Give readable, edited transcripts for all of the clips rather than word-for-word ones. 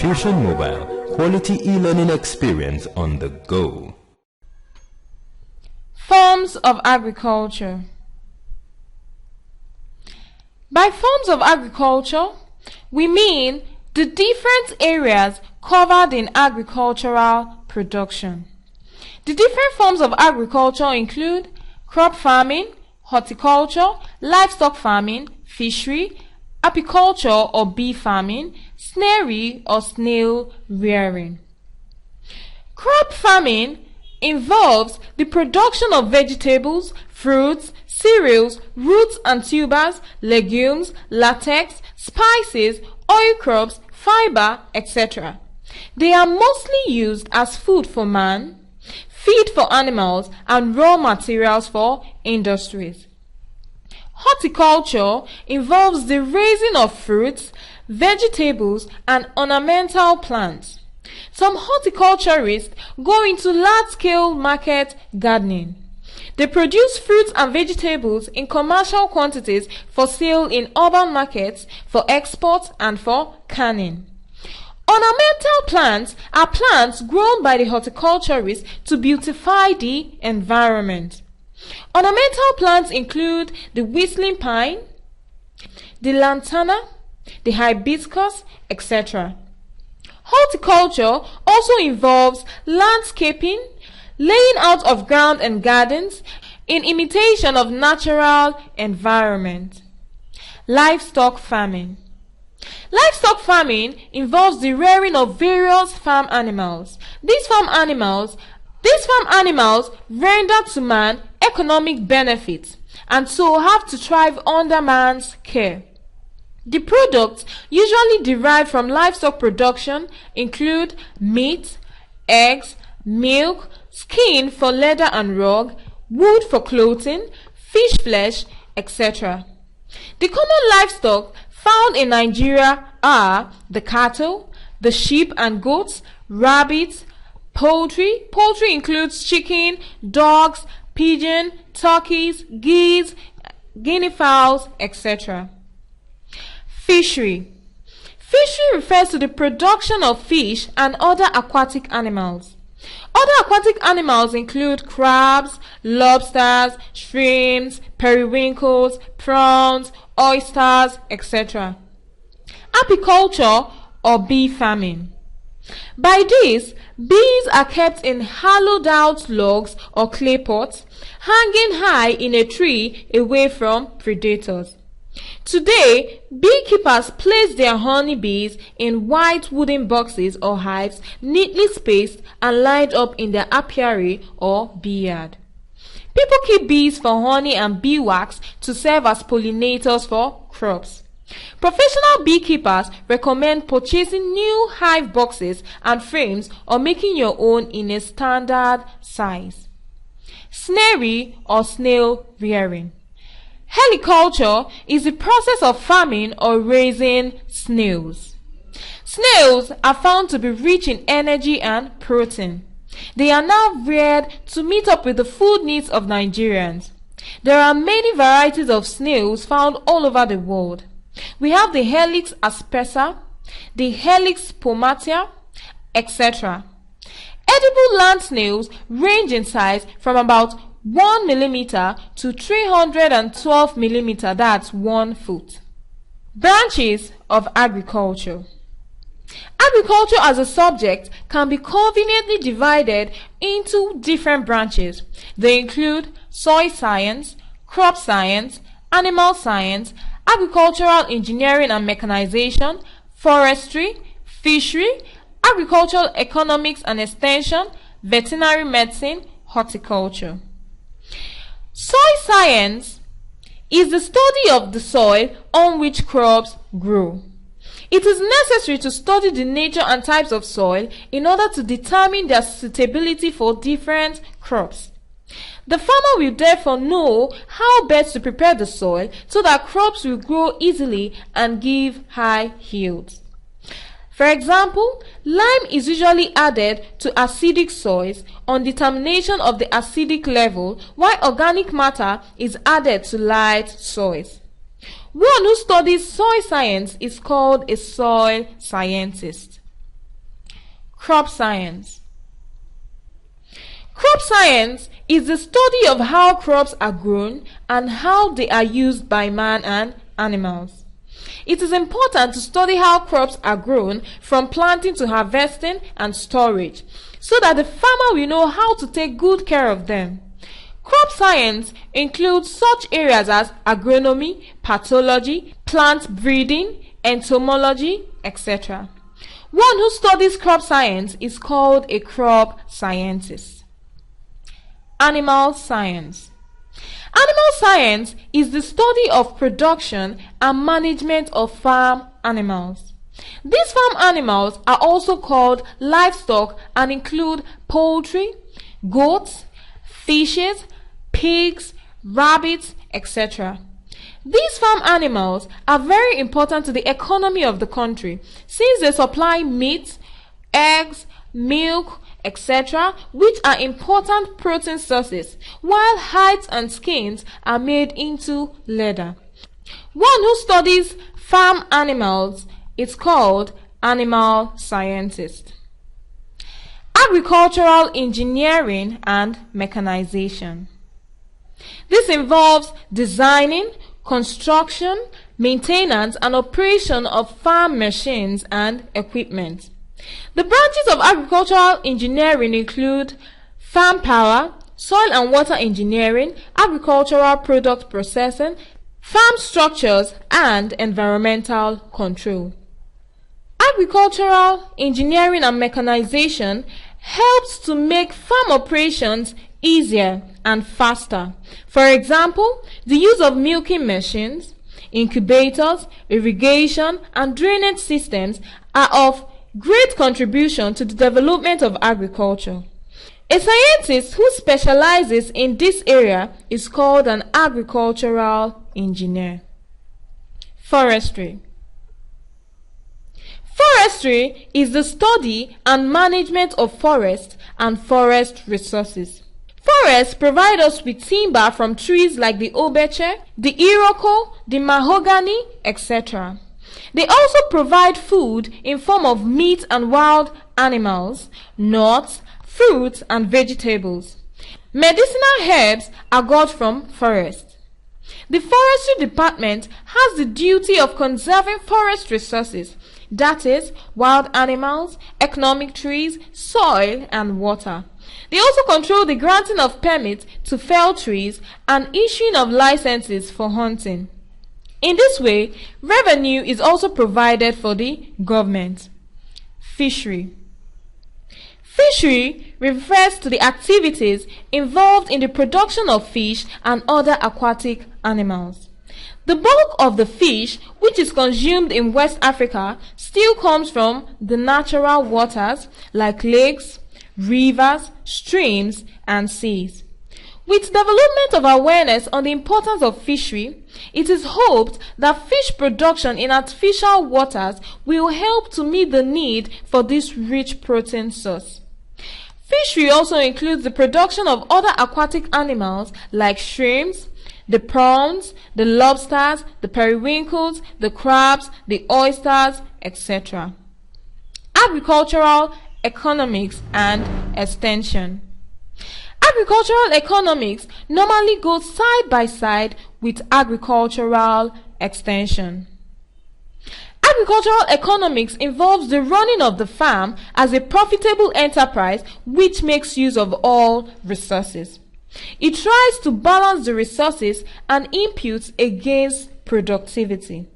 Fusion Mobile, quality e-learning experience on the go. Forms of agriculture. By forms of agriculture, we mean the different areas covered in agricultural production. The different forms of agriculture include crop farming, horticulture, livestock farming, fishery, apiculture or bee farming, snarery or snail rearing. Crop farming involves the production of vegetables, fruits, cereals, roots and tubers, legumes, latex, spices, oil crops, fiber, etc. They are mostly used as food for man, feed for animals, and raw materials for industries. Horticulture involves the raising of fruits, vegetables, and ornamental plants. Some horticulturists go into large-scale market gardening. They produce fruits and vegetables in commercial quantities for sale in urban markets, for export, and for canning. Ornamental plants are plants grown by the horticulturists to beautify the environment. Ornamental plants include the whistling pine, the lantana, the hibiscus, etc. Horticulture also involves landscaping, laying out of ground and gardens in imitation of natural environment. Livestock farming. Livestock farming involves the rearing of various farm animals. These farm animals render to man economic benefits and so have to thrive under man's care. The products usually derived from livestock production include meat, eggs, milk, skin for leather and rug, wood for clothing, fish flesh, etc. The common livestock found in Nigeria are the cattle, the sheep and goats, rabbits, poultry. Poultry includes chicken, dogs, pigeon, turkeys, geese, guinea fowls, etc. Fishery. Fishery refers to the production of fish and other aquatic animals. Other aquatic animals include crabs, lobsters, shrimps, periwinkles, prawns, oysters, etc. Apiculture or bee farming. By this, bees are kept in hollowed out logs or clay pots, hanging high in a tree away from predators. Today, beekeepers place their honeybees in white wooden boxes or hives neatly spaced and lined up in their apiary or bee yard. People keep bees for honey and bee wax to serve as pollinators for crops. Professional beekeepers recommend purchasing new hive boxes and frames or making your own in a standard size. Snarery or snail rearing. Horticulture is the process of farming or raising snails. Snails are found to be rich in energy and protein. They are now reared to meet up with the food needs of Nigerians. There are many varieties of snails found all over the world. We have the Helix aspersa, the Helix pomatia, etc. Edible land snails range in size from about 1 millimeter to 312 millimeter, that's 1 foot. Branches of agriculture. Agriculture as a subject can be conveniently divided into different branches. They include soil science, crop science, animal science, agricultural engineering and mechanization, forestry, fishery, agricultural economics and extension, veterinary medicine, horticulture. Soil science is the study of the soil on which crops grow. It is necessary to study the nature and types of soil in order to determine their suitability for different crops. The farmer will therefore know how best to prepare the soil so that crops will grow easily and give high yields. For example, lime is usually added to acidic soils on determination of the acidic level, while organic matter is added to light soils. One who studies soil science is called a soil scientist. Crop science. Crop science is the study of how crops are grown and how they are used by man and animals. It is important to study how crops are grown from planting to harvesting and storage, so that the farmer will know how to take good care of them. Crop science includes such areas as agronomy, pathology, plant breeding, entomology, etc. One who studies crop science is called a crop scientist. Animal science. Animal science is the study of production and management of farm animals. These farm animals are also called livestock and include poultry, goats, fishes, pigs, rabbits, etc. These farm animals are very important to the economy of the country since they supply meat, eggs, milk, etc., which are important protein sources, while hides and skins are made into leather. One who studies farm animals is called animal scientist. Agricultural engineering and mechanization. This involves designing, construction, maintenance, and operation of farm machines and equipment. The branches of agricultural engineering include farm power, soil and water engineering, agricultural product processing, farm structures, and environmental control. Agricultural engineering and mechanization helps to make farm operations easier and faster. For example, the use of milking machines, incubators, irrigation, and drainage systems are of great contribution to the development of agriculture. A scientist who specializes in this area is called an agricultural engineer. Forestry. Forestry is the study and management of forests and forest resources. Forests provide us with timber from trees like the obeche, the iroko, the mahogany, etc. They also provide food in form of meat and wild animals, nuts, fruits, and vegetables. Medicinal herbs are got from forests. The forestry department has the duty of conserving forest resources, that is, wild animals, economic trees, soil, and water. They also control the granting of permits to fell trees and issuing of licenses for hunting. In this way, revenue is also provided for the government. Fishery. Fishery refers to the activities involved in the production of fish and other aquatic animals. The bulk of the fish which is consumed in West Africa still comes from the natural waters like lakes, rivers, streams, and seas. With development of awareness on the importance of fishery, it is hoped that fish production in artificial waters will help to meet the need for this rich protein source. Fishery also includes the production of other aquatic animals like shrimps, the prawns, the lobsters, the periwinkles, the crabs, the oysters, etc. Agricultural economics and extension. Agricultural economics normally goes side by side with agricultural extension. Agricultural economics involves the running of the farm as a profitable enterprise which makes use of all resources. It tries to balance the resources and inputs against productivity.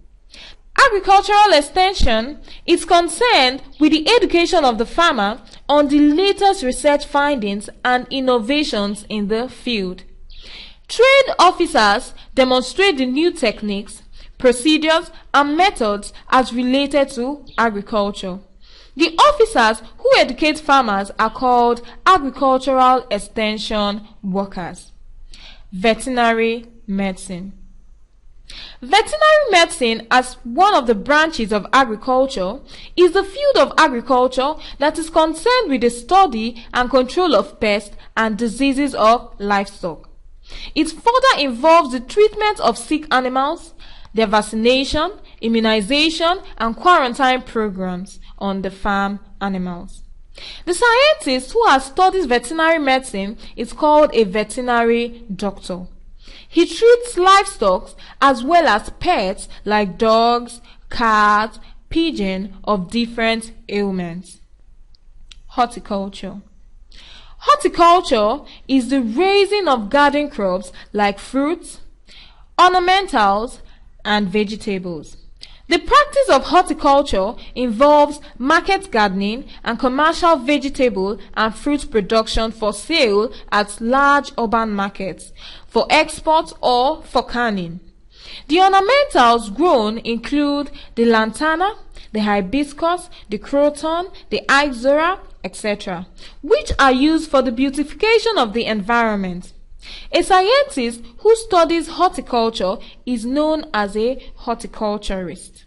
Agricultural extension is concerned with the education of the farmer on the latest research findings and innovations in the field. Trade officers demonstrate the new techniques, procedures, and methods as related to agriculture. The officers who educate farmers are called agricultural extension workers. Veterinary medicine. Veterinary medicine, as one of the branches of agriculture, is the field of agriculture that is concerned with the study and control of pests and diseases of livestock. It further involves the treatment of sick animals, their vaccination, immunization, and quarantine programs on the farm animals. The scientist who has studied veterinary medicine is called a veterinary doctor. He treats livestock as well as pets like dogs, cats, pigeons of different ailments. Horticulture. Horticulture is the raising of garden crops like fruits, ornamentals, and vegetables. The practice of horticulture involves market gardening and commercial vegetable and fruit production for sale at large urban markets, for export or for canning. The ornamentals grown include the lantana, the hibiscus, the croton, the ixora, etc., which are used for the beautification of the environment. A scientist who studies horticulture is known as a horticulturist.